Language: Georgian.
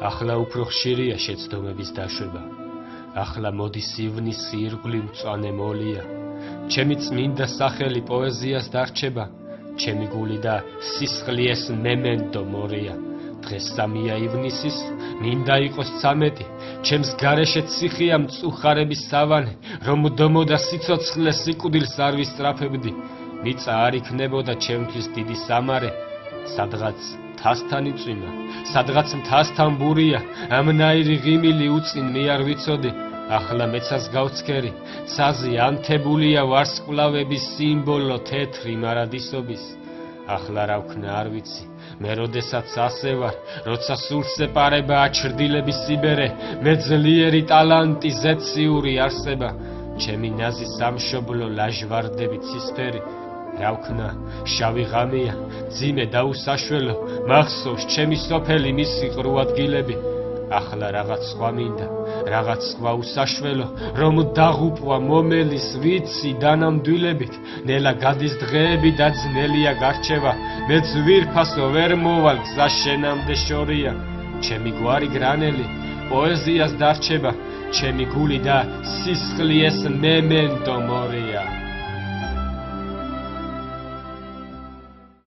ახლა უფრო ხშირია შეცდომების დაშვება. ახლა მოდის ივნის ირგვლივ მწვანე მოლია. ჩემი წმინდა სახელი პოეზიას დარჩება. ჩემი გული და სისხლის მემენტო მორია. დღეს 3 ივნისის, მინდა იყოს 13. ჩემს გარეშე ციხია მწუხარების სავანე, რომ დომოდა სიცოცხლე სიკვდილს არ ვისწრაფებდი. მიწა არ იქნებოდა ჩემთვის დიდი სამარე, სადღაც თასთან იწვიმა, სადღაც მთასთან ბურია, ამნაირი ღიმილი უწინ მე არ ვიცოდი. ახლა მეცას გავცქერი, ცაზე ანთებულია ვარსკვლავების სიმბოლო თეთრი მარადისობის. ახლა რა ვქნა არ ვიცი, მე როდესაც ასე ვარ, როცა სულს ეპარება აჩრდილების სიბერე, მე ძლიერი ტალანტი ზეციური არსება, ჩემი ნაზი სამშობლო ლაჟვარდები ცისფერი. რა ვქნა, შავი ღამეა, ძიმე და უსაშველო, მახსოვს ჩემი სოფელი მისი ყრუ ადგილები. ახლა რაღაც სხვა მინდა, რაღაც სხვა უსაშველო, რომ დაღუპვა მომელის ვიცი დანამდვილებით, ნელა გადის დღეები და ძნელია გარჩევა, მე ძვირფასო ვერ მოვალ გზა შენამდე შორია. ჩემი გვარი გრანელი, პოეზიას დარჩება, ჩემი გული და სისხლის მემენტო მორია.